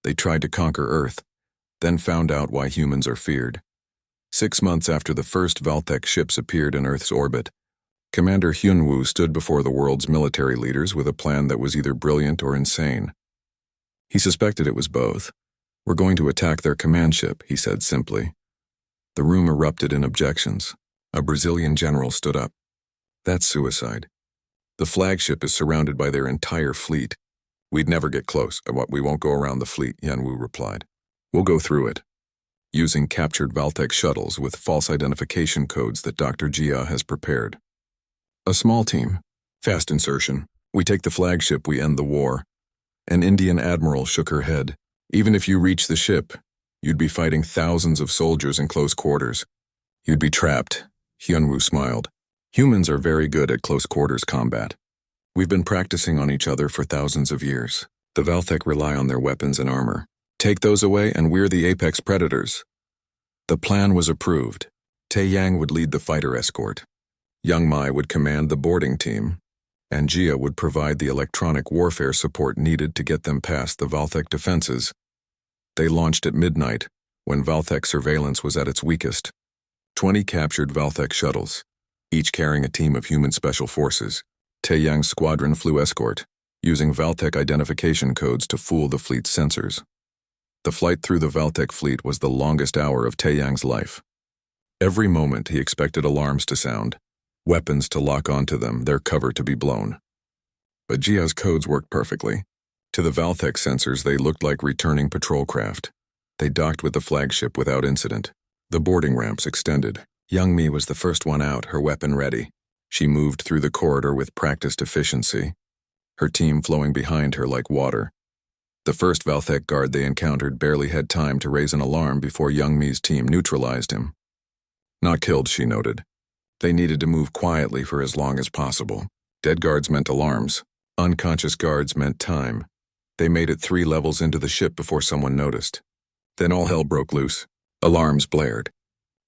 They tried to conquer Earth, then found out why humans are feared. 6 months after the first Valthek ships appeared in Earth's orbit, Commander Hyunwoo stood before the world's military leaders with a plan that was either brilliant or insane. He suspected it was both. "We're going to attack their command ship," he said simply. The room erupted in objections. A Brazilian general stood up. "That's suicide. The flagship is surrounded by their entire fleet." "We'd never get close. We won't go around the fleet," Hyunwoo replied. "We'll go through it, using captured Valthek shuttles with false identification codes that Dr. Jia has prepared. A small team. Fast insertion. We take the flagship, we end the war." An Indian admiral shook her head. "Even if you reach the ship, you'd be fighting thousands of soldiers in close quarters. You'd be trapped." Hyunwoo smiled. "Humans are very good at close quarters combat. We've been practicing on each other for thousands of years. The Valthek rely on their weapons and armor. Take those away and we're the apex predators." The plan was approved. Tae Yang would lead the fighter escort. Young Mai would command the boarding team, and Jia would provide the electronic warfare support needed to get them past the Valthek defenses. They launched at midnight, when Valthek surveillance was at its weakest. 20 captured Valthek shuttles, each carrying a team of human special forces. Tae Yang's squadron flew escort, using Valthek identification codes to fool the fleet's sensors. The flight through the Valthek fleet was the longest hour of Tae Yang's life. Every moment he expected alarms to sound, weapons to lock onto them, their cover to be blown. But Jia's codes worked perfectly. To the Valthek sensors, they looked like returning patrol craft. They docked with the flagship without incident. The boarding ramps extended. Young Mi was the first one out, her weapon ready. She moved through the corridor with practiced efficiency, her team flowing behind her like water. The first Valthek guard they encountered barely had time to raise an alarm before Young Mi's team neutralized him. Not killed, she noted. They needed to move quietly for as long as possible. Dead guards meant alarms. Unconscious guards meant time. They made it 3 levels into the ship before someone noticed. Then all hell broke loose. Alarms blared.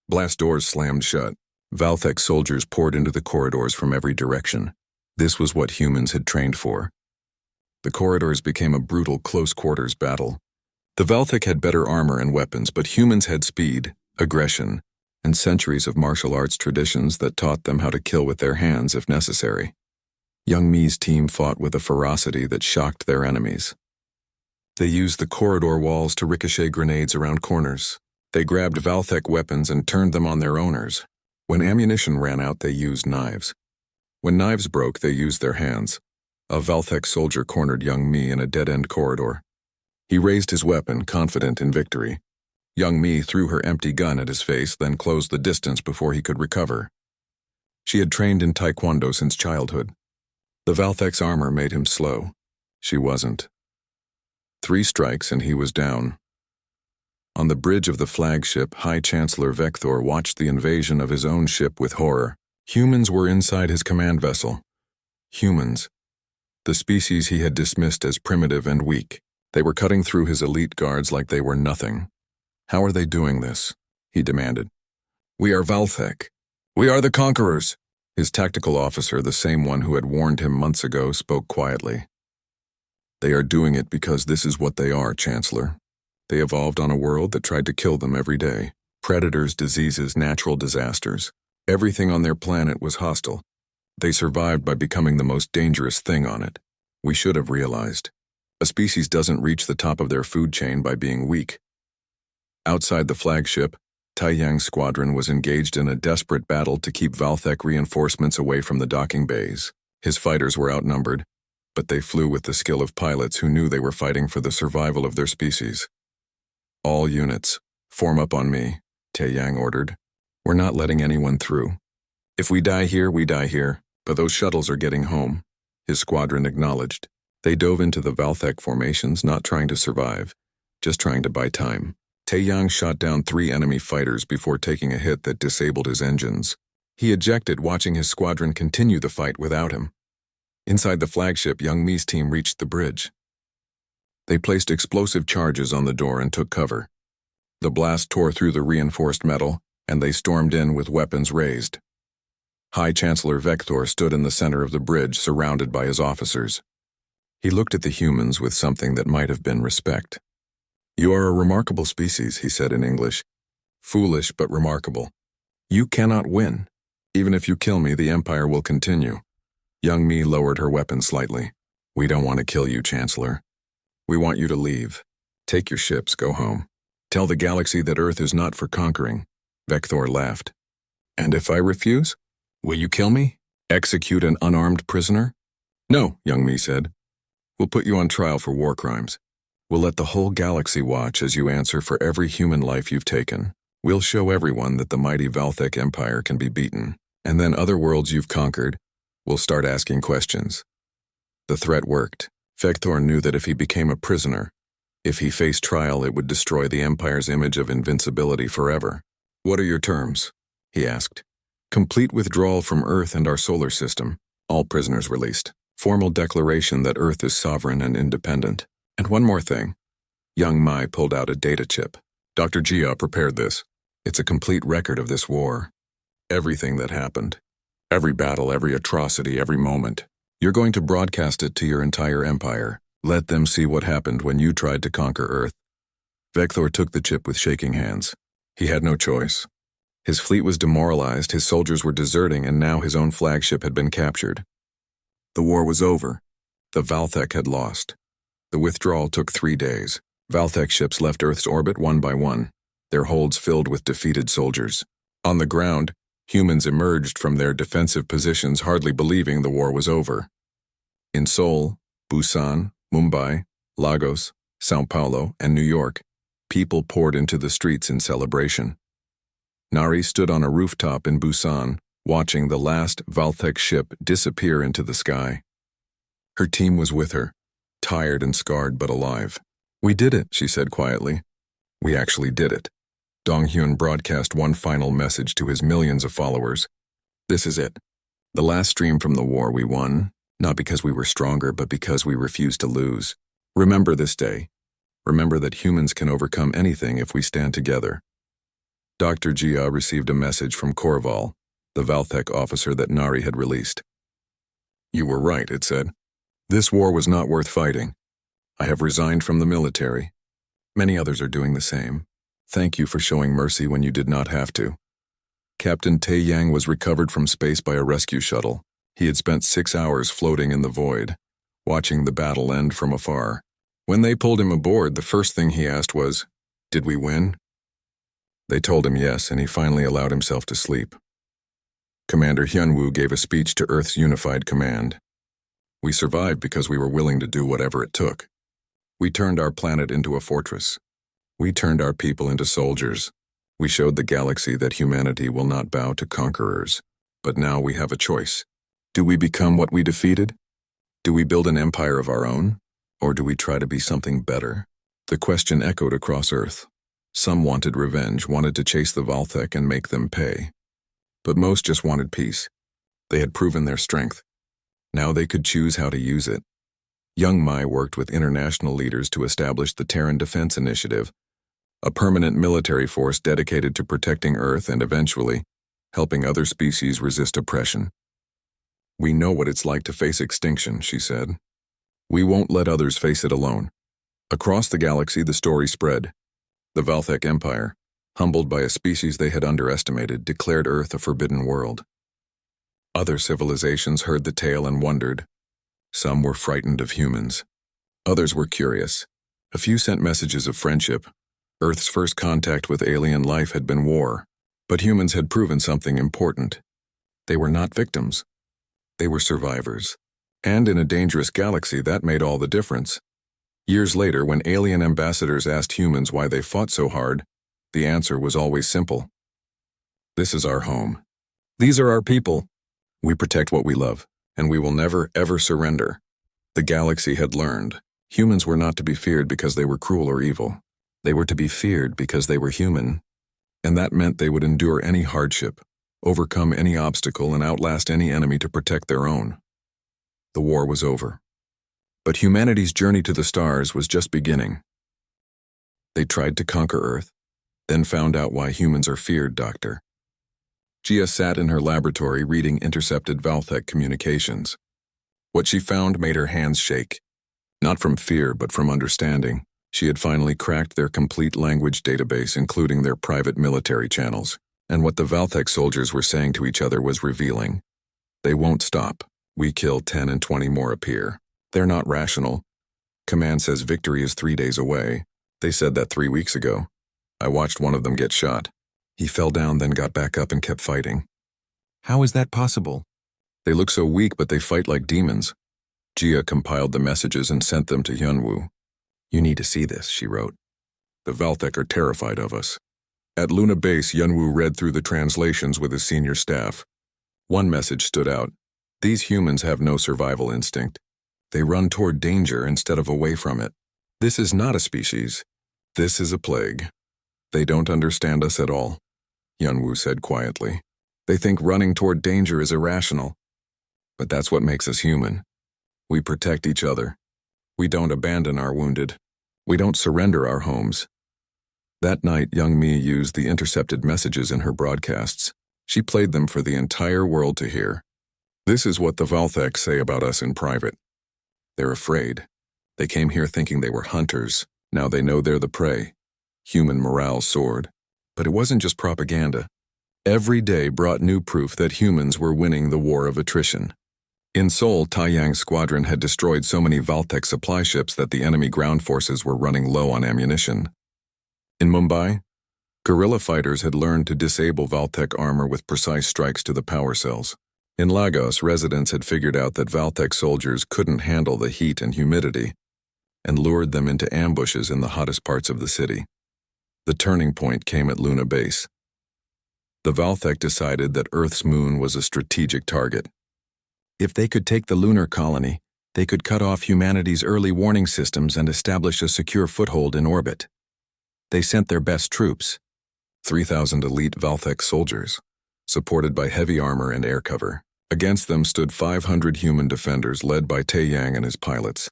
Blast doors slammed shut. Valthek soldiers poured into the corridors from every direction. This was what humans had trained for. The corridors became a brutal close-quarters battle. The Valthek had better armor and weapons, but humans had speed, aggression, and centuries of martial arts traditions that taught them how to kill with their hands if necessary. Young Mi's team fought with a ferocity that shocked their enemies. They used the corridor walls to ricochet grenades around corners. They grabbed Valthek weapons and turned them on their owners. When ammunition ran out, they used knives. When knives broke, they used their hands. A Valthek soldier cornered Young Mi in a dead-end corridor. He raised his weapon, confident in victory. Young Mi threw her empty gun at his face, then closed the distance before he could recover. She had trained in Taekwondo since childhood. The Valthek's armor made him slow. She wasn't. 3 strikes and he was down. On the bridge of the flagship, High Chancellor Vector watched the invasion of his own ship with horror. Humans were inside his command vessel. Humans. The species he had dismissed as primitive and weak. They were cutting through his elite guards like they were nothing. "How are they doing this?" he demanded. "We are Valthek. We are the conquerors." His tactical officer, the same one who had warned him months ago, spoke quietly. "They are doing it because this is what they are, Chancellor. They evolved on a world that tried to kill them every day. Predators, diseases, natural disasters. Everything on their planet was hostile. They survived by becoming the most dangerous thing on it. We should have realized. A species doesn't reach the top of their food chain by being weak." Outside the flagship, Tae Yang's squadron was engaged in a desperate battle to keep Valthek reinforcements away from the docking bays. His fighters were outnumbered, but they flew with the skill of pilots who knew they were fighting for the survival of their species. "All units, form up on me," Tae Yang ordered. "We're not letting anyone through. If we die here, we die here, but those shuttles are getting home," his squadron acknowledged. They dove into the Valthek formations, not trying to survive, just trying to buy time. Tae Yang shot down 3 enemy fighters before taking a hit that disabled his engines. He ejected, watching his squadron continue the fight without him. Inside the flagship, Young Mi's team reached the bridge. They placed explosive charges on the door and took cover. The blast tore through the reinforced metal, and they stormed in with weapons raised. High Chancellor Vector stood in the center of the bridge, surrounded by his officers. He looked at the humans with something that might have been respect. You are a remarkable species, he said in English. Foolish but remarkable. You cannot win. Even if you kill me, the Empire will continue. Young Mi lowered her weapon slightly. We don't want to kill you, Chancellor. We want you to leave. Take your ships, go home. Tell the galaxy that Earth is not for conquering. Vector laughed. And if I refuse? Will you kill me? Execute an unarmed prisoner? No, Young Mi said. We'll put you on trial for war crimes. We'll let the whole galaxy watch as you answer for every human life you've taken. We'll show everyone that the mighty Valthek Empire can be beaten. And then other worlds you've conquered will start asking questions. The threat worked. Vector knew that if he became a prisoner, if he faced trial, it would destroy the Empire's image of invincibility forever. What are your terms? He asked. Complete withdrawal from Earth and our solar system. All prisoners released. Formal declaration that Earth is sovereign and independent. And one more thing. Young Mai pulled out a data chip. Dr. Jia prepared this. It's a complete record of this war. Everything that happened. Every battle, every atrocity, every moment. You're going to broadcast it to your entire empire. Let them see what happened when you tried to conquer Earth. Vector took the chip with shaking hands. He had no choice. His fleet was demoralized, his soldiers were deserting, and now his own flagship had been captured. The war was over. The Valthek had lost. The withdrawal took 3 days. Valthek ships left Earth's orbit one by one, their holds filled with defeated soldiers. On the ground, humans emerged from their defensive positions, hardly believing the war was over. In Seoul, Busan, Mumbai, Lagos, Sao Paulo, and New York, people poured into the streets in celebration. Nari stood on a rooftop in Busan, watching the last Valthek ship disappear into the sky. Her team was with her, tired and scarred but alive. We did it, she said quietly. We actually did it. Donghyun broadcast one final message to his millions of followers. This is it. The last stream from the war we won, not because we were stronger, but because we refused to lose. Remember this day. Remember that humans can overcome anything if we stand together. Dr. Jia received a message from Korval, the Valthek officer that Nari had released. You were right, it said. This war was not worth fighting. I have resigned from the military. Many others are doing the same. Thank you for showing mercy when you did not have to. Captain Tae Yang was recovered from space by a rescue shuttle. He had spent 6 hours floating in the void, watching the battle end from afar. When they pulled him aboard, the first thing he asked was, "Did we win?" They told him yes, and he finally allowed himself to sleep. Commander Hyunwoo gave a speech to Earth's unified command. We survived because we were willing to do whatever it took. We turned our planet into a fortress. We turned our people into soldiers. We showed the galaxy that humanity will not bow to conquerors. But now we have a choice. Do we become what we defeated? Do we build an empire of our own? Or do we try to be something better? The question echoed across Earth. Some wanted revenge, wanted to chase the Valthek and make them pay. But most just wanted peace. They had proven their strength. Now they could choose how to use it. Young Mai worked with international leaders to establish the Terran Defense Initiative, a permanent military force dedicated to protecting Earth and eventually helping other species resist oppression. We know what it's like to face extinction, she said. We won't let others face it alone. Across the galaxy, the story spread. The Valthek Empire, humbled by a species they had underestimated, declared Earth a forbidden world. Other civilizations heard the tale and wondered. Some were frightened of humans. Others were curious. A few sent messages of friendship. Earth's first contact with alien life had been war, but humans had proven something important. They were not victims. They were survivors. And in a dangerous galaxy, that made all the difference. Years later, when alien ambassadors asked humans why they fought so hard, the answer was always simple. This is our home. These are our people. We protect what we love, and we will never, ever surrender. The galaxy had learned. Humans were not to be feared because they were cruel or evil. They were to be feared because they were human. And that meant they would endure any hardship, overcome any obstacle, and outlast any enemy to protect their own. The war was over. But humanity's journey to the stars was just beginning. They tried to conquer Earth, then found out why humans are feared, Doctor. Gia sat in her laboratory reading intercepted Valthek communications. What she found made her hands shake. Not from fear, but from understanding. She had finally cracked their complete language database, including their private military channels. And what the Valthek soldiers were saying to each other was revealing. They won't stop. We kill 10 and 20 more appear. They're not rational. Command says victory is 3 days away. They said that 3 weeks ago. I watched one of them get shot. He fell down, then got back up and kept fighting. How is that possible? They look so weak, but they fight like demons. Jia compiled the messages and sent them to Hyunwoo. You need to see this, she wrote. The Valthek are terrified of us. At Luna Base, Hyunwoo read through the translations with his senior staff. One message stood out. These humans have no survival instinct. They run toward danger instead of away from it. This is not a species. This is a plague. They don't understand us at all, Hyunwoo said quietly. They think running toward danger is irrational. But that's what makes us human. We protect each other. We don't abandon our wounded. We don't surrender our homes. That night, Young Mi used the intercepted messages in her broadcasts. She played them for the entire world to hear. This is what the Valthek say about us in private. They're afraid. They came here thinking they were hunters. Now they know they're the prey. Human morale soared. But it wasn't just propaganda. Every day brought new proof that humans were winning the war of attrition. In Seoul, Taeyang's squadron had destroyed so many Valthek supply ships that the enemy ground forces were running low on ammunition. In Mumbai, guerrilla fighters had learned to disable Valthek armor with precise strikes to the power cells. In Lagos, residents had figured out that Valthek soldiers couldn't handle the heat and humidity, and lured them into ambushes in the hottest parts of the city. The turning point came at Luna Base. The Valthek decided that Earth's moon was a strategic target. If they could take the lunar colony, they could cut off humanity's early warning systems and establish a secure foothold in orbit. They sent their best troops, 3,000 elite Valthek soldiers, supported by heavy armor and air cover. Against them stood 500 human defenders led by Taeyang and his pilots.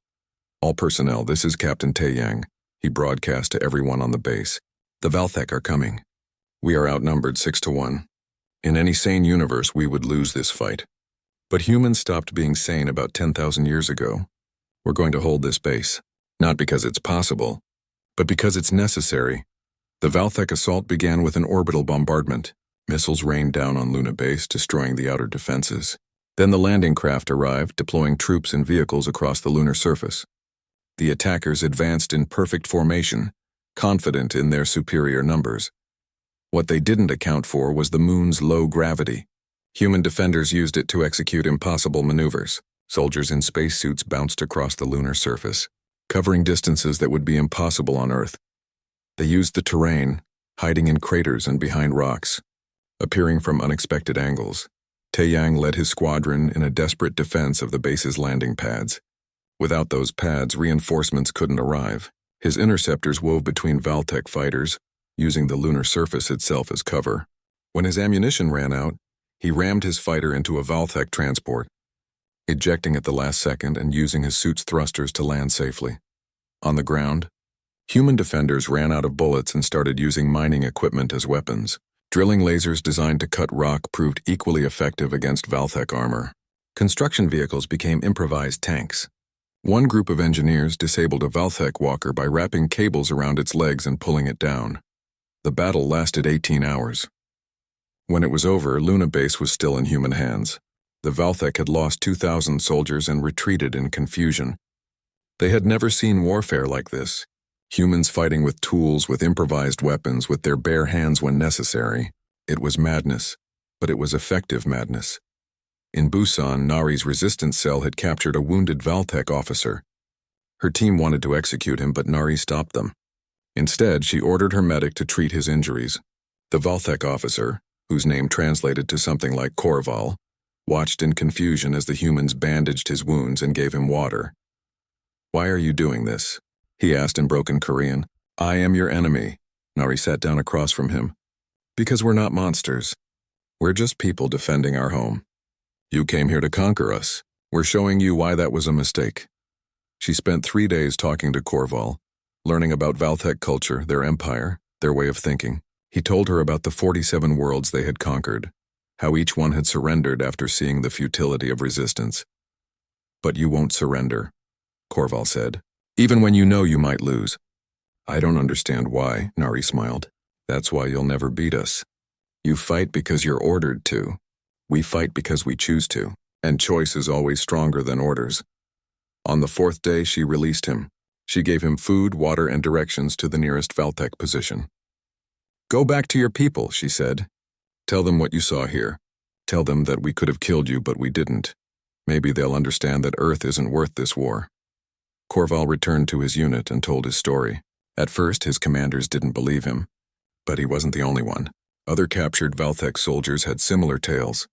All personnel, this is Captain Taeyang, he broadcast to everyone on the base. The Valthek are coming. We are outnumbered 6-1. In any sane universe, we would lose this fight. But humans stopped being sane about 10,000 years ago. We're going to hold this base, not because it's possible, but because it's necessary. The Valthek assault began with an orbital bombardment. Missiles rained down on Luna Base, destroying the outer defenses. Then the landing craft arrived, deploying troops and vehicles across the lunar surface. The attackers advanced in perfect formation, confident in their superior numbers. What they didn't account for was the moon's low gravity. Human defenders used it to execute impossible maneuvers. Soldiers in spacesuits bounced across the lunar surface, covering distances that would be impossible on Earth. They used the terrain, hiding in craters and behind rocks, appearing from unexpected angles. Taeyang led his squadron in a desperate defense of the base's landing pads. Without those pads, reinforcements couldn't arrive. His interceptors wove between Valthek fighters, using the lunar surface itself as cover. When his ammunition ran out, he rammed his fighter into a Valthek transport, ejecting at the last second and using his suit's thrusters to land safely. On the ground, human defenders ran out of bullets and started using mining equipment as weapons. Drilling lasers designed to cut rock proved equally effective against Valthek armor. Construction vehicles became improvised tanks. One group of engineers disabled a Valthek walker by wrapping cables around its legs and pulling it down. The battle lasted 18 hours. When it was over, Luna Base was still in human hands. The Valthek had lost 2,000 soldiers and retreated in confusion. They had never seen warfare like this. Humans fighting with tools, with improvised weapons, with their bare hands when necessary. It was madness, but it was effective madness. In Busan, Nari's resistance cell had captured a wounded Valthek officer. Her team wanted to execute him, but Nari stopped them. Instead, she ordered her medic to treat his injuries. The Valthek officer, whose name translated to something like Korval, watched in confusion as the humans bandaged his wounds and gave him water. "Why are you doing this?" he asked in broken Korean. "I am your enemy." Nari sat down across from him. "Because we're not monsters. We're just people defending our home. You came here to conquer us. We're showing you why that was a mistake." She spent 3 days talking to Korval, learning about Valthek culture, their empire, their way of thinking. He told her about the 47 worlds they had conquered, how each one had surrendered after seeing the futility of resistance. "But you won't surrender," Korval said. "Even when you know you might lose. I don't understand why, Nari smiled. That's why you'll never beat us. You fight because you're ordered to. We fight because we choose to, and choice is always stronger than orders. On the fourth day, she released him. She gave him food, water, and directions to the nearest Valtech position. Go back to your people, she said. Tell them what you saw here. Tell them that we could have killed you, but we didn't. Maybe they'll understand that Earth isn't worth this war. Korval returned to his unit and told his story. At first, his commanders didn't believe him. But he wasn't the only one. Other captured Valtech soldiers had similar tales.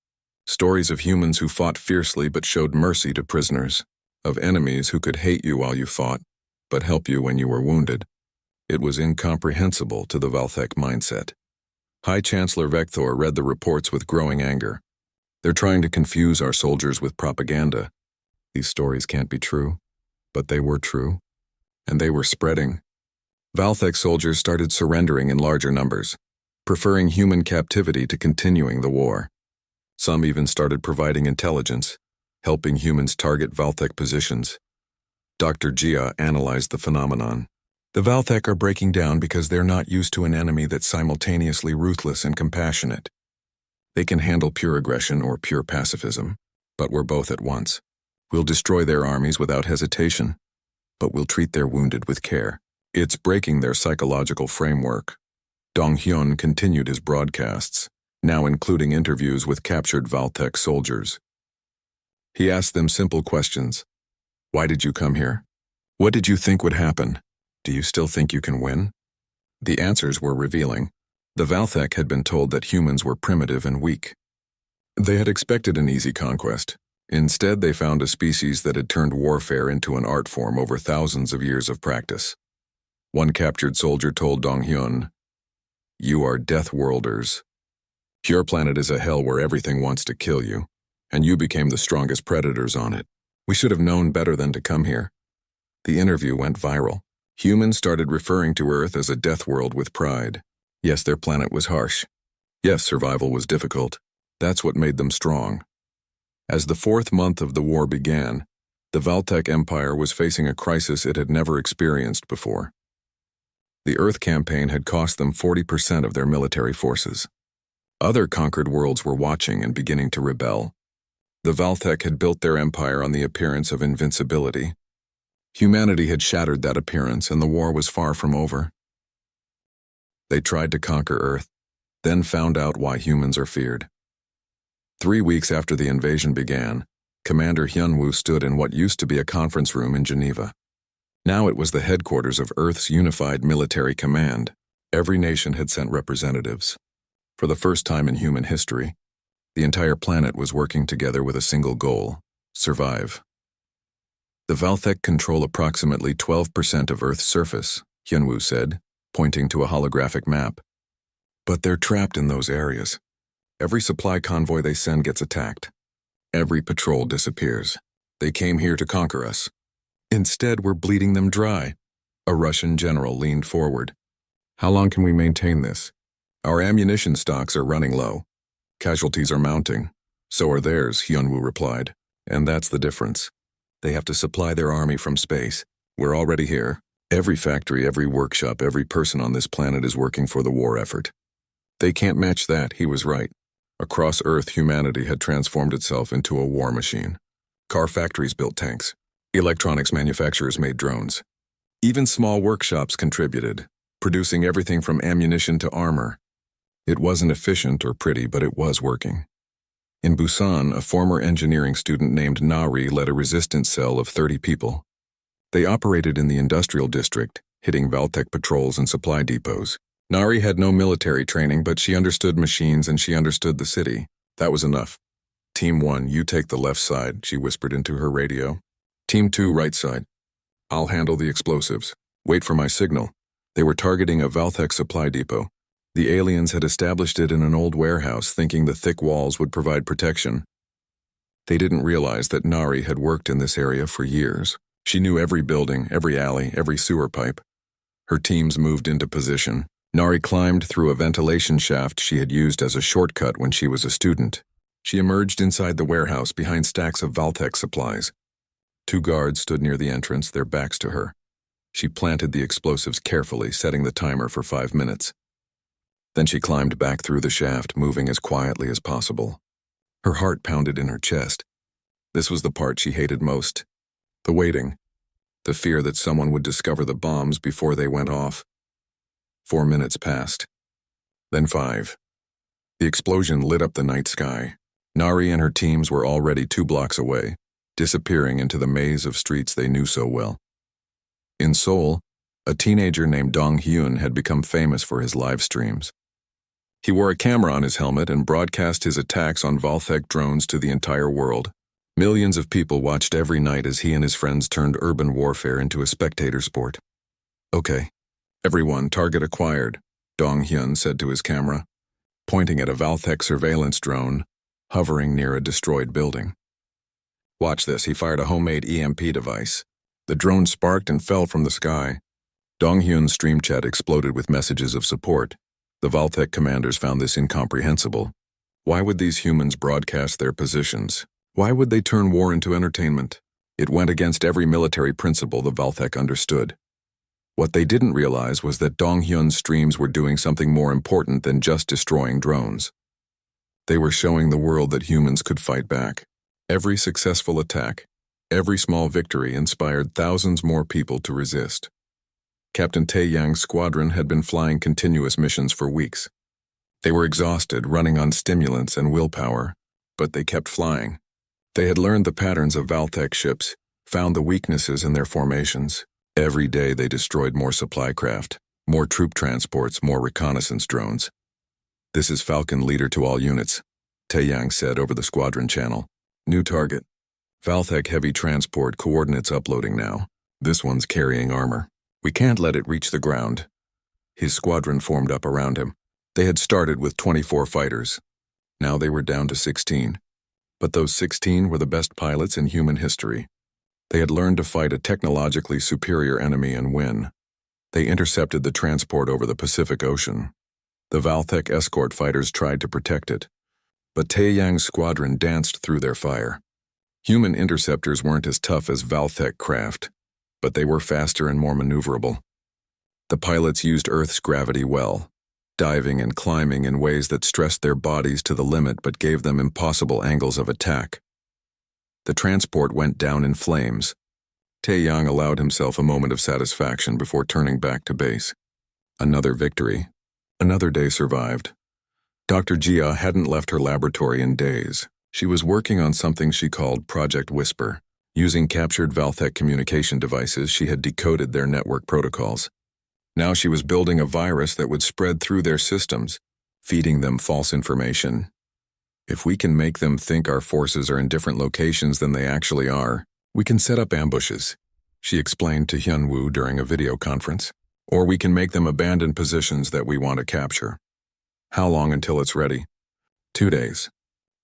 Stories of humans who fought fiercely but showed mercy to prisoners. Of enemies who could hate you while you fought, but help you when you were wounded. It was incomprehensible to the Valtech mindset. High Chancellor Vector read the reports with growing anger. They're trying to confuse our soldiers with propaganda. These stories can't be true, but they were true. And they were spreading. Valtech soldiers started surrendering in larger numbers, preferring human captivity to continuing the war. Some even started providing intelligence, helping humans target Valtech positions. Dr. Jia analyzed the phenomenon. The Valtech are breaking down because they're not used to an enemy that's simultaneously ruthless and compassionate. They can handle pure aggression or pure pacifism, but we're both at once. We'll destroy their armies without hesitation, but we'll treat their wounded with care. It's breaking their psychological framework. Dong Hyun continued his broadcasts, now including interviews with captured Valtech soldiers. He asked them simple questions. Why did you come here? What did you think would happen? Do you still think you can win? The answers were revealing. The Valtech had been told that humans were primitive and weak. They had expected an easy conquest. Instead, they found a species that had turned warfare into an art form over thousands of years of practice. One captured soldier told Dong Hyun, "You are Death Worlders. Your planet is a hell where everything wants to kill you, and you became the strongest predators on it. We should have known better than to come here." The interview went viral. Humans started referring to Earth as a death world with pride. Yes, their planet was harsh. Yes, survival was difficult. That's what made them strong. As the fourth month of the war began, the Valtech Empire was facing a crisis it had never experienced before. The Earth campaign had cost them 40% of their military forces. Other conquered worlds were watching and beginning to rebel. The Valtech had built their empire on the appearance of invincibility. Humanity had shattered that appearance, and the war was far from over. They tried to conquer Earth, then found out why humans are feared. 3 weeks after the invasion began, Commander Hyunwoo stood in what used to be a conference room in Geneva. Now it was the headquarters of Earth's unified military command. Every nation had sent representatives. For the first time in human history, the entire planet was working together with a single goal: survive. The Valtech control approximately 12% of Earth's surface, Hyunwoo said, pointing to a holographic map. But they're trapped in those areas. Every supply convoy they send gets attacked. Every patrol disappears. They came here to conquer us. Instead, we're bleeding them dry. A Russian general leaned forward. How long can we maintain this? Our ammunition stocks are running low. Casualties are mounting. So are theirs, Hyunwoo replied. And that's the difference. They have to supply their army from space. We're already here. Every factory, every workshop, every person on this planet is working for the war effort. They can't match that, he was right. Across Earth, humanity had transformed itself into a war machine. Car factories built tanks. Electronics manufacturers made drones. Even small workshops contributed, producing everything from ammunition to armor. It wasn't efficient or pretty, but it was working. In Busan, a former engineering student named Nari led a resistance cell of 30 people. They operated in the industrial district, hitting Valtech patrols and supply depots. Nari had no military training, but she understood machines and she understood the city. That was enough. Team 1, you take the left side, she whispered into her radio. Team 2, right side. I'll handle the explosives. Wait for my signal. They were targeting a Valtech supply depot. The aliens had established it in an old warehouse, thinking the thick walls would provide protection. They didn't realize that Nari had worked in this area for years. She knew every building, every alley, every sewer pipe. Her teams moved into position. Nari climbed through a ventilation shaft she had used as a shortcut when she was a student. She emerged inside the warehouse behind stacks of Valtech supplies. 2 guards stood near the entrance, their backs to her. She planted the explosives carefully, setting the timer for 5 minutes. Then she climbed back through the shaft, moving as quietly as possible. Her heart pounded in her chest. This was the part she hated most. The waiting. The fear that someone would discover the bombs before they went off. 4 minutes passed. Then 5. The explosion lit up the night sky. Nari and her teams were already 2 blocks away, disappearing into the maze of streets they knew so well. In Seoul, a teenager named Dong Hyun had become famous for his live streams. He wore a camera on his helmet and broadcast his attacks on Valthek drones to the entire world. Millions of people watched every night as he and his friends turned urban warfare into a spectator sport. "Okay, everyone, target acquired," Dong Hyun said to his camera, pointing at a Valthek surveillance drone hovering near a destroyed building. "Watch this," he fired a homemade EMP device. The drone sparked and fell from the sky. Dong Hyun's stream chat exploded with messages of support. The Valthek commanders found this incomprehensible. Why would these humans broadcast their positions? Why would they turn war into entertainment? It went against every military principle the Valthek understood. What they didn't realize was that Dong Hyun's streams were doing something more important than just destroying drones. They were showing the world that humans could fight back. Every successful attack, every small victory inspired thousands more people to resist. Captain Taeyang's squadron had been flying continuous missions for weeks. They were exhausted, running on stimulants and willpower, but they kept flying. They had learned the patterns of Valthek ships, found the weaknesses in their formations. Every day they destroyed more supply craft, more troop transports, more reconnaissance drones. "This is Falcon leader to all units," Taeyang said over the squadron channel. "New target. Valthek heavy transport, coordinates uploading now. This one's carrying armor. We can't let it reach the ground." His squadron formed up around him. They had started with 24 fighters. Now they were down to 16. But those 16 were the best pilots in human history. They had learned to fight a technologically superior enemy and win. They intercepted the transport over the Pacific Ocean. The Valthek escort fighters tried to protect it, but Taeyang's squadron danced through their fire. Human interceptors weren't as tough as Valthek craft, but they were faster and more maneuverable. The pilots used Earth's gravity well, diving and climbing in ways that stressed their bodies to the limit but gave them impossible angles of attack. The transport went down in flames. Taeyang allowed himself a moment of satisfaction before turning back to base. Another victory. Another day survived. Dr. Jia hadn't left her laboratory in days. She was working on something she called Project Whisper. Using captured Valthek communication devices, she had decoded their network protocols. Now she was building a virus that would spread through their systems, feeding them false information. If we can make them think our forces are in different locations than they actually are, we can set up ambushes, she explained to Hyunwoo during a video conference. Or we can make them abandon positions that we want to capture. How long until it's ready? 2 days.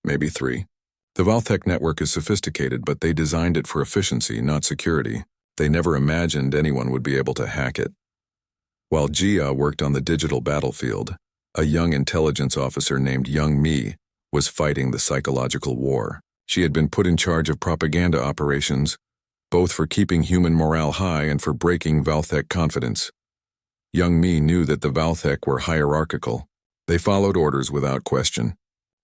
Maybe 3. The Valthek network is sophisticated, but they designed it for efficiency, not security. They never imagined anyone would be able to hack it. While Jia worked on the digital battlefield, a young intelligence officer named Young Mi was fighting the psychological war. She had been put in charge of propaganda operations, both for keeping human morale high and for breaking Valthek confidence. Young Mi knew that the Valthek were hierarchical. They followed orders without question.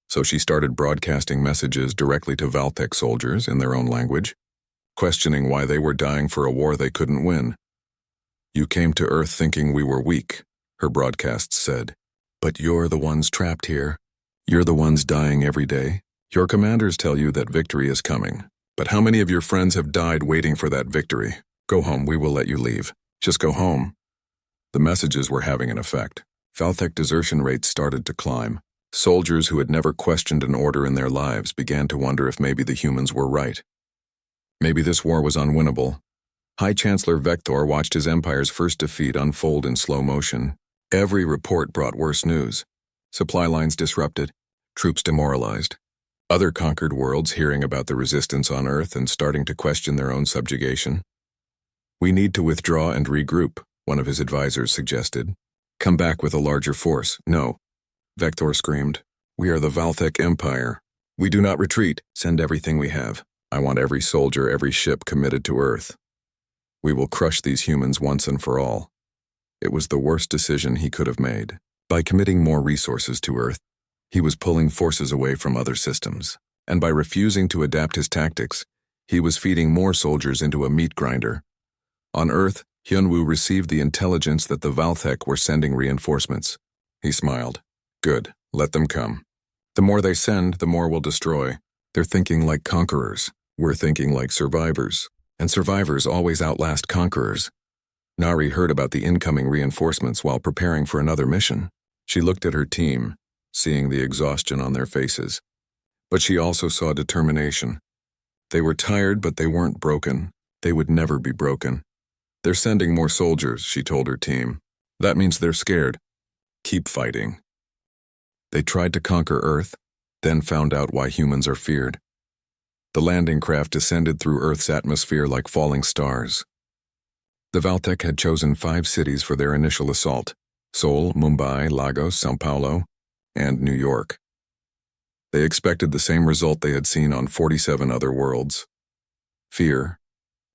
So she started broadcasting messages directly to Valthek soldiers in their own language, questioning why they were dying for a war they couldn't win. "You came to Earth thinking we were weak," her broadcasts said. "But you're the ones trapped here. You're the ones dying every day. Your commanders tell you that victory is coming. But how many of your friends have died waiting for that victory? Go home, we will let you leave. Just go home." The messages were having an effect. Valthek desertion rates started to climb. Soldiers who had never questioned an order in their lives began to wonder if maybe the humans were right. Maybe this war was unwinnable. High Chancellor Vector watched his empire's first defeat unfold in slow motion. Every report brought worse news. Supply lines disrupted, troops demoralized. Other conquered worlds hearing about the resistance on Earth and starting to question their own subjugation. "We need to withdraw and regroup," one of his advisors suggested. "Come back with a larger force." "No," Vector screamed. "We are the Valthek Empire. We do not retreat. Send everything we have. I want every soldier, every ship committed to Earth." We will crush these humans once and for all. It was the worst decision he could have made. By committing more resources to Earth, he was pulling forces away from other systems. And by refusing to adapt his tactics, he was feeding more soldiers into a meat grinder. On Earth, Hyunwoo received the intelligence that the Valthek were sending reinforcements. He smiled. Good, let them come. The more they send, the more we'll destroy. They're thinking like conquerors. We're thinking like survivors. And survivors always outlast conquerors. Nari heard about the incoming reinforcements while preparing for another mission. She looked at her team, seeing the exhaustion on their faces. But she also saw determination. They were tired, but they weren't broken. They would never be broken. They're sending more soldiers, she told her team. That means they're scared. Keep fighting. They tried to conquer Earth, then found out why humans are feared. The landing craft descended through Earth's atmosphere like falling stars. The Valthek had chosen 5 cities for their initial assault: Seoul, Mumbai, Lagos, São Paulo, and New York. They expected the same result they had seen on 47 other worlds. Fear,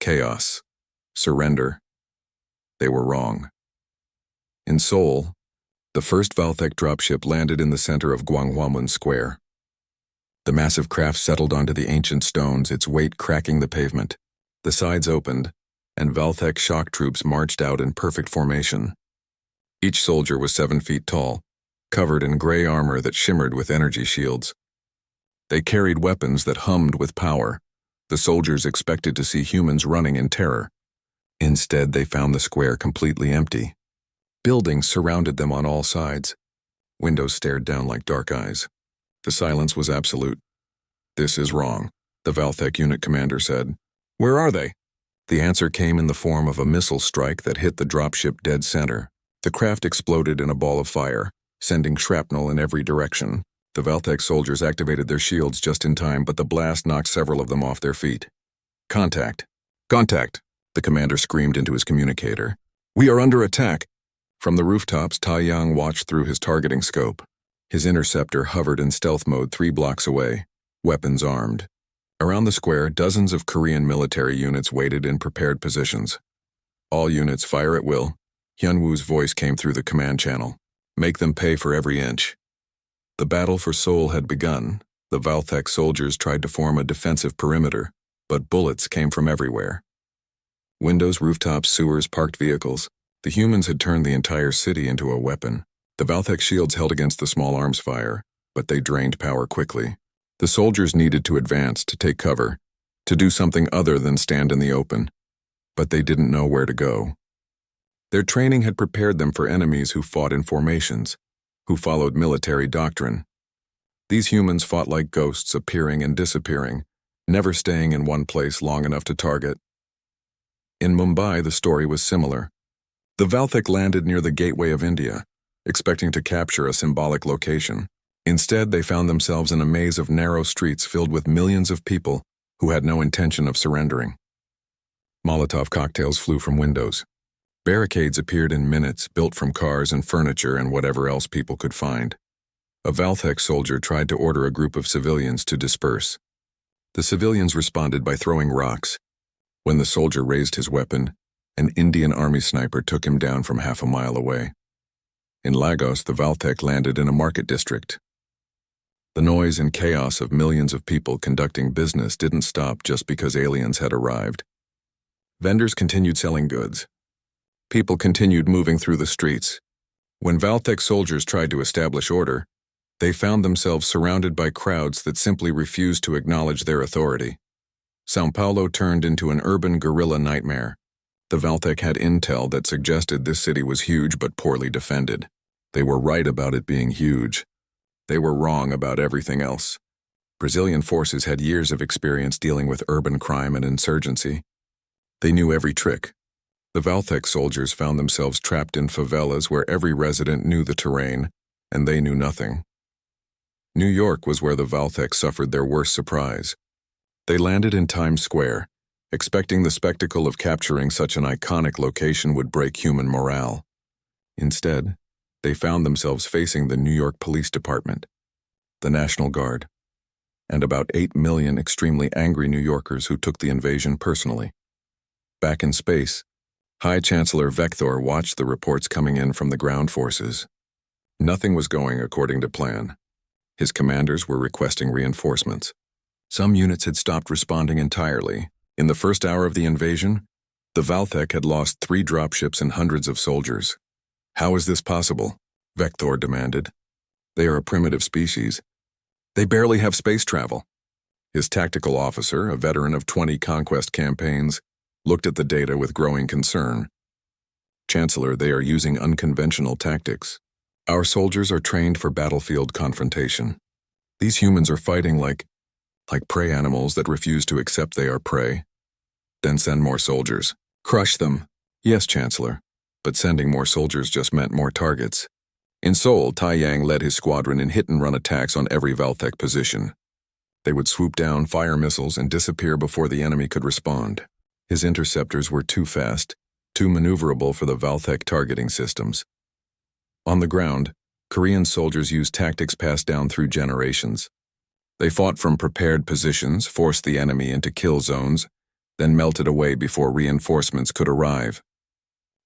chaos, surrender. They were wrong. In Seoul, the first Valthek dropship landed in the center of Gwanghwamun Square. The massive craft settled onto the ancient stones, its weight cracking the pavement. The sides opened, and Valthek shock troops marched out in perfect formation. Each soldier was 7 feet tall, covered in gray armor that shimmered with energy shields. They carried weapons that hummed with power. The soldiers expected to see humans running in terror. Instead, they found the square completely empty. Buildings surrounded them on all sides. Windows stared down like dark eyes. The silence was absolute. This is wrong, the Valthek unit commander said. Where are they? The answer came in the form of a missile strike that hit the dropship dead center. The craft exploded in a ball of fire, sending shrapnel in every direction. The Valthek soldiers activated their shields just in time, but the blast knocked several of them off their feet. Contact! Contact! The commander screamed into his communicator. We are under attack! From the rooftops, Taeyang watched through his targeting scope. His interceptor hovered in stealth mode 3 blocks away, weapons armed. Around the square, dozens of Korean military units waited in prepared positions. All units fire at will. Hyunwoo's voice came through the command channel. Make them pay for every inch. The battle for Seoul had begun. The Valthek soldiers tried to form a defensive perimeter, but bullets came from everywhere. Windows, rooftops, sewers, parked vehicles. The humans had turned the entire city into a weapon. The Valthek shields held against the small arms fire, but they drained power quickly. The soldiers needed to advance, to take cover, to do something other than stand in the open. But they didn't know where to go. Their training had prepared them for enemies who fought in formations, who followed military doctrine. These humans fought like ghosts, appearing and disappearing, never staying in one place long enough to target. In Mumbai, the story was similar. The Valthek landed near the gateway of India, expecting to capture a symbolic location. Instead, they found themselves in a maze of narrow streets filled with millions of people who had no intention of surrendering. Molotov cocktails flew from windows. Barricades appeared in minutes, built from cars and furniture and whatever else people could find. A Valthek soldier tried to order a group of civilians to disperse. The civilians responded by throwing rocks. When the soldier raised his weapon, an Indian army sniper took him down from half a mile away. In Lagos, the Valthek landed in a market district. The noise and chaos of millions of people conducting business didn't stop just because aliens had arrived. Vendors continued selling goods. People continued moving through the streets. When Valthek soldiers tried to establish order, they found themselves surrounded by crowds that simply refused to acknowledge their authority. São Paulo turned into an urban guerrilla nightmare. The Valthek had intel that suggested this city was huge but poorly defended. They were right about it being huge. They were wrong about everything else. Brazilian forces had years of experience dealing with urban crime and insurgency. They knew every trick. The Valthek soldiers found themselves trapped in favelas where every resident knew the terrain, and they knew nothing. New York was where the Valthek suffered their worst surprise. They landed in Times Square, expecting the spectacle of capturing such an iconic location would break human morale. Instead, they found themselves facing the New York Police Department, the National Guard, and about 8 million extremely angry New Yorkers who took the invasion personally. Back in space, High Chancellor Vector watched the reports coming in from the ground forces. Nothing was going according to plan. His commanders were requesting reinforcements. Some units had stopped responding entirely. In the first hour of the invasion, the Valthek had lost 3 dropships and hundreds of soldiers. How is this possible? Vector demanded. They are a primitive species. They barely have space travel. His tactical officer, a veteran of 20 conquest campaigns, looked at the data with growing concern. Chancellor, they are using unconventional tactics. Our soldiers are trained for battlefield confrontation. These humans are fighting like prey animals that refuse to accept they are prey. Then send more soldiers. Crush them. Yes, Chancellor, but sending more soldiers just meant more targets. In Seoul, Tai Yang led his squadron in hit-and-run attacks on every Valthek position. They would swoop down, fire missiles, and disappear before the enemy could respond. His interceptors were too fast, too maneuverable for the Valthek targeting systems. On the ground, Korean soldiers used tactics passed down through generations. They fought from prepared positions, forced the enemy into kill zones, then melted away before reinforcements could arrive.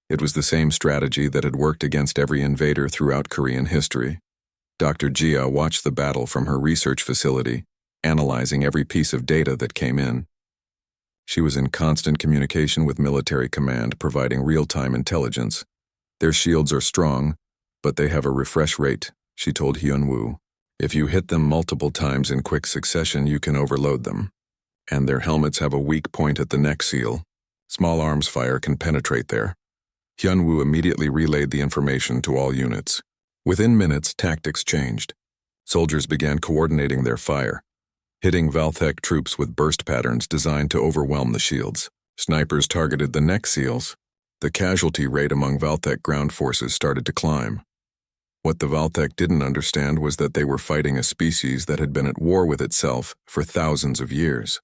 It was the same strategy that had worked against every invader throughout Korean history. Dr. Jia watched the battle from her research facility, analyzing every piece of data that came in. She was in constant communication with military command, providing real-time intelligence. Their shields are strong, but they have a refresh rate, she told Hyunwoo. If you hit them multiple times in quick succession, you can overload them. And their helmets have a weak point at the neck seal. Small arms fire can penetrate there. Hyunwoo immediately relayed the information to all units. Within minutes, tactics changed. Soldiers began coordinating their fire, hitting Valthek troops with burst patterns designed to overwhelm the shields. Snipers targeted the neck seals. The casualty rate among Valthek ground forces started to climb. What the Valthek didn't understand was that they were fighting a species that had been at war with itself for thousands of years.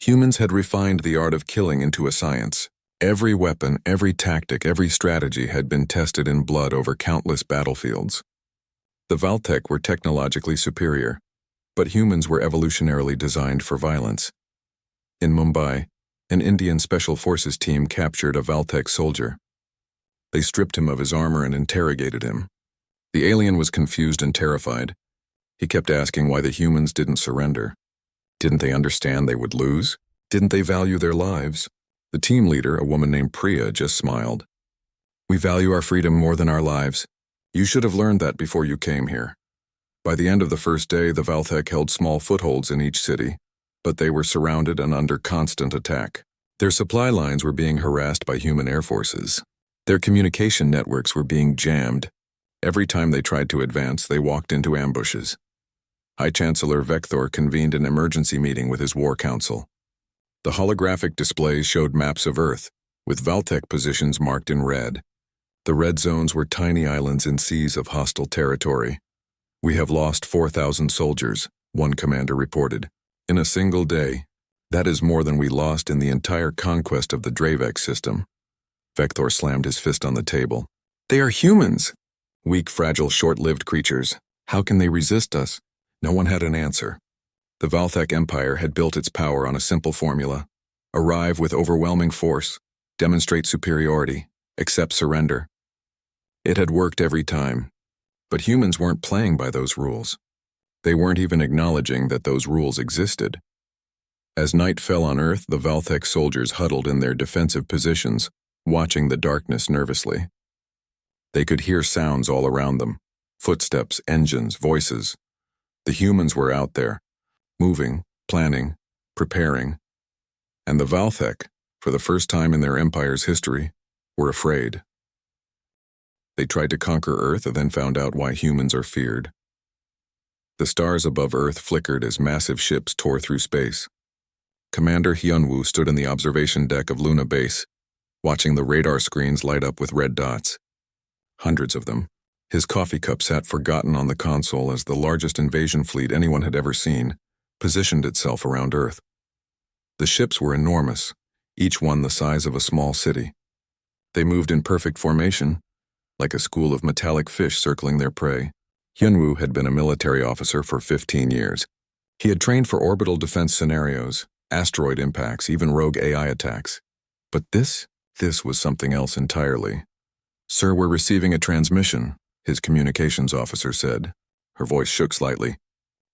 Humans had refined the art of killing into a science. Every weapon, every tactic, every strategy had been tested in blood over countless battlefields. The Valthek were technologically superior, but humans were evolutionarily designed for violence. In Mumbai, an Indian Special Forces team captured a Valthek soldier. They stripped him of his armor and interrogated him. The alien was confused and terrified. He kept asking why the humans didn't surrender. Didn't they understand they would lose? Didn't they value their lives? The team leader, a woman named Priya, just smiled. We value our freedom more than our lives. You should have learned that before you came here. By the end of the first day, the Valthek held small footholds in each city, but they were surrounded and under constant attack. Their supply lines were being harassed by human air forces. Their communication networks were being jammed. Every time they tried to advance, they walked into ambushes. High Chancellor Vector convened an emergency meeting with his war council. The holographic displays showed maps of Earth, with Valthek positions marked in red. The red zones were tiny islands in seas of hostile territory. We have lost 4,000 soldiers, one commander reported. In a single day. That is more than we lost in the entire conquest of the Dravek system. Vector slammed his fist on the table. They are humans! Weak, fragile, short-lived creatures. How can they resist us? No one had an answer. The Valthek Empire had built its power on a simple formula. Arrive with overwhelming force, demonstrate superiority, accept surrender. It had worked every time. But humans weren't playing by those rules. They weren't even acknowledging that those rules existed. As night fell on Earth, the Valthek soldiers huddled in their defensive positions, watching the darkness nervously. They could hear sounds all around them. Footsteps, engines, voices. The humans were out there, moving, planning, preparing. And the Valthek, for the first time in their empire's history, were afraid. They tried to conquer Earth and then found out why humans are feared. The stars above Earth flickered as massive ships tore through space. Commander Hyunwoo stood in the observation deck of Luna Base, watching the radar screens light up with red dots. Hundreds of them. His coffee cup sat forgotten on the console as the largest invasion fleet anyone had ever seen positioned itself around Earth. The ships were enormous, each one the size of a small city. They moved in perfect formation, like a school of metallic fish circling their prey. Hyunwoo had been a military officer for 15 years. He had trained for orbital defense scenarios, asteroid impacts, even rogue AI attacks. But this was something else entirely. "Sir, we're receiving a transmission," his communications officer said. Her voice shook slightly.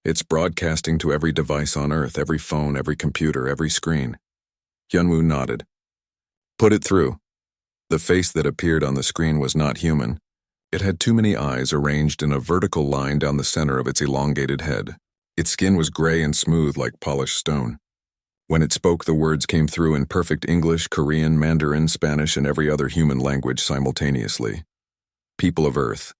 "It's broadcasting to every device on Earth, every phone, every computer, every screen." Hyunwoo nodded. "Put it through." The face that appeared on the screen was not human. It had too many eyes arranged in a vertical line down the center of its elongated head. Its skin was gray and smooth like polished stone. When it spoke, the words came through in perfect English, Korean, Mandarin, Spanish, and every other human language simultaneously. "People of Earth,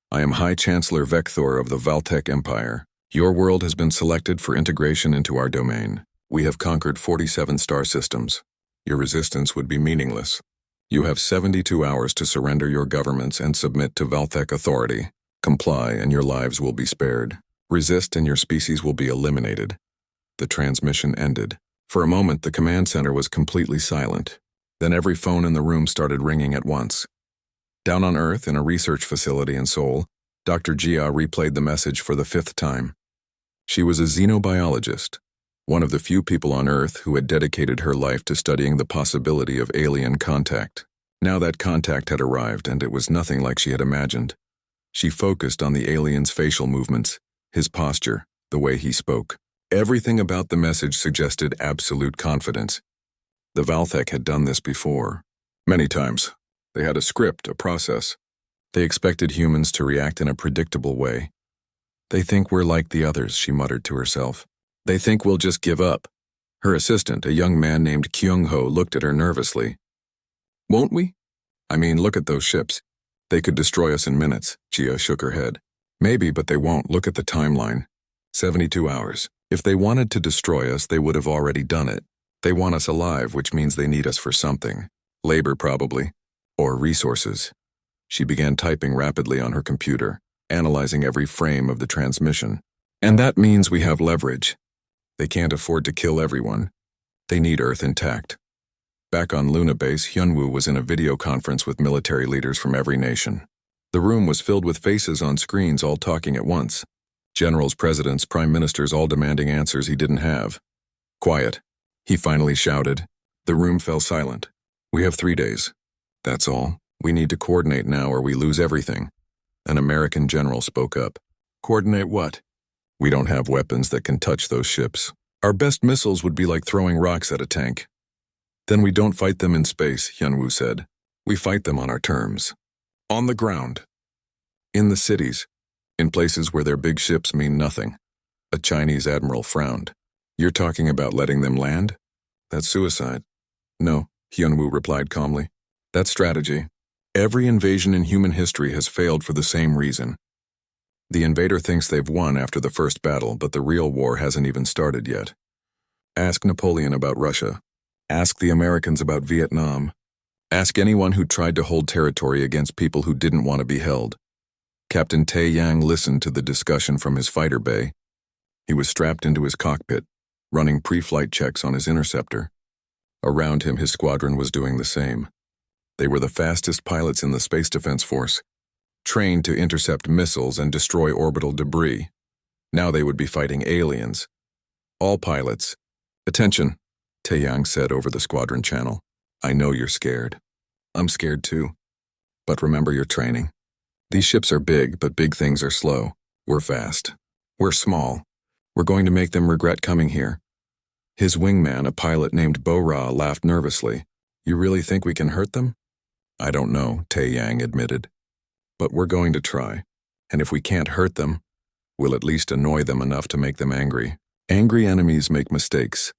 I am High Chancellor Vekthor of the Valtech Empire. Your world has been selected for integration into our domain. We have conquered 47 star systems. Your resistance would be meaningless. You have 72 hours to surrender your governments and submit to Valtech authority. Comply and your lives will be spared. Resist and your species will be eliminated." The transmission ended. For a moment, the command center was completely silent. Then every phone in the room started ringing at once. Down on Earth, in a research facility in Seoul, Dr. Jia replayed the message for the 5th time. She was a xenobiologist, one of the few people on Earth who had dedicated her life to studying the possibility of alien contact. Now that contact had arrived, and it was nothing like she had imagined. She focused on the alien's facial movements, his posture, the way he spoke. Everything about the message suggested absolute confidence. The Valtech had done this before. Many times. They had a script, a process. They expected humans to react in a predictable way. "They think we're like the others," she muttered to herself. "They think we'll just give up." Her assistant, a young man named Kyung-ho, looked at her nervously. "Won't we? I mean, look at those ships. They could destroy us in minutes." Jia shook her head. "Maybe, but they won't. Look at the timeline. 72 hours. If they wanted to destroy us, they would have already done it. They want us alive, which means they need us for something. Labor, probably. Or resources." She began typing rapidly on her computer, analyzing every frame of the transmission. "And that means we have leverage. They can't afford to kill everyone. They need Earth intact." Back on Luna Base, Hyunwoo was in a video conference with military leaders from every nation. The room was filled with faces on screens all talking at once. Generals, presidents, prime ministers all demanding answers he didn't have. "Quiet," he finally shouted. The room fell silent. "We have 3 days. That's all. We need to coordinate now or we lose everything." An American general spoke up. "Coordinate what?" "We don't have weapons that can touch those ships. Our best missiles would be like throwing rocks at a tank." "Then we don't fight them in space," Hyunwoo said. "We fight them on our terms. On the ground. In the cities. In places where their big ships mean nothing." A Chinese admiral frowned. "You're talking about letting them land? That's suicide." "No," Hyunwoo replied calmly. "That's strategy. Every invasion in human history has failed for the same reason. The invader thinks they've won after the first battle, but the real war hasn't even started yet. Ask Napoleon about Russia. Ask the Americans about Vietnam. Ask anyone who tried to hold territory against people who didn't want to be held." Captain Tae Yang listened to the discussion from his fighter bay. He was strapped into his cockpit, running pre-flight checks on his interceptor. Around him, his squadron was doing the same. They were the fastest pilots in the Space Defense Force, trained to intercept missiles and destroy orbital debris. Now they would be fighting aliens. "All pilots, attention," Tae Yang said over the squadron channel. "I know you're scared. I'm scared too. But remember your training. These ships are big, but big things are slow. We're fast. We're small. We're going to make them regret coming here." His wingman, a pilot named Bo-Ra, laughed nervously. "You really think we can hurt them?" "I don't know," Tae Yang admitted. "But we're going to try. And if we can't hurt them, we'll at least annoy them enough to make them angry. Angry enemies make mistakes."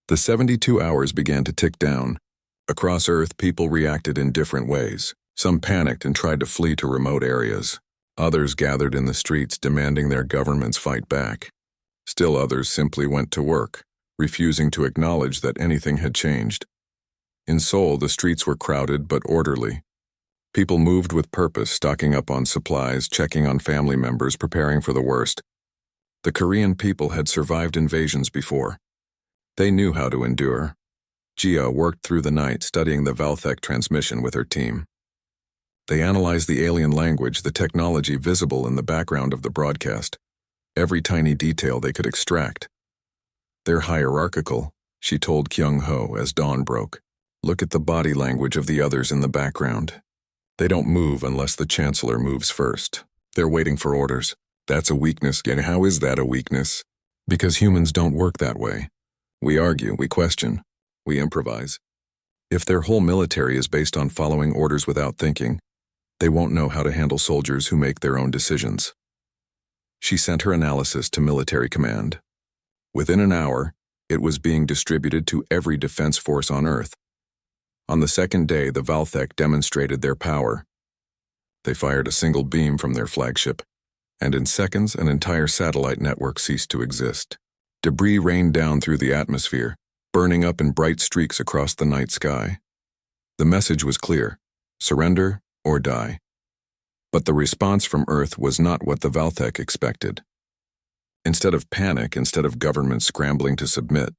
The 72 hours began to tick down. Across Earth, people reacted in different ways. Some panicked and tried to flee to remote areas. Others gathered in the streets demanding their governments fight back. Still others simply went to work, refusing to acknowledge that anything had changed. In Seoul, the streets were crowded but orderly. People moved with purpose, stocking up on supplies, checking on family members, preparing for the worst. The Korean people had survived invasions before. They knew how to endure. Jia worked through the night studying the Valtech transmission with her team. They analyzed the alien language, the technology visible in the background of the broadcast, every tiny detail they could extract. "They're hierarchical," she told Kyung-ho as dawn broke. Look at the body language of the others in the background. They don't move unless the Chancellor moves first. They're waiting for orders. That's a weakness. And how is that a weakness? Because humans don't work that way. We argue, we question, we improvise. If their whole military is based on following orders without thinking, they won't know how to handle soldiers who make their own decisions. She sent her analysis to military command. Within an hour, it was being distributed to every defense force on Earth. On the second day, the Valthek demonstrated their power. They fired a single beam from their flagship, and in seconds an entire satellite network ceased to exist. Debris rained down through the atmosphere, burning up in bright streaks across the night sky. The message was clear: surrender or die. But the response from Earth was not what the Valthek expected. Instead of panic, instead of government scrambling to submit,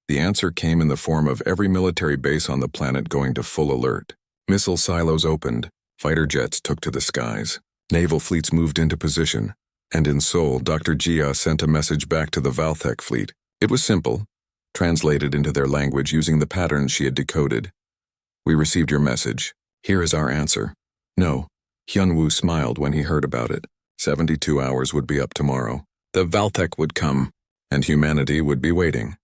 the answer came in the form of every military base on the planet going to full alert. Missile silos opened, fighter jets took to the skies, naval fleets moved into position, and in Seoul, Dr. Jia sent a message back to the Valthek fleet. It was simple, translated into their language using the patterns she had decoded. We received your message. Here is our answer. No. Hyunwoo smiled when he heard about it. 72 hours would be up tomorrow. The Valthek would come, and humanity would be waiting.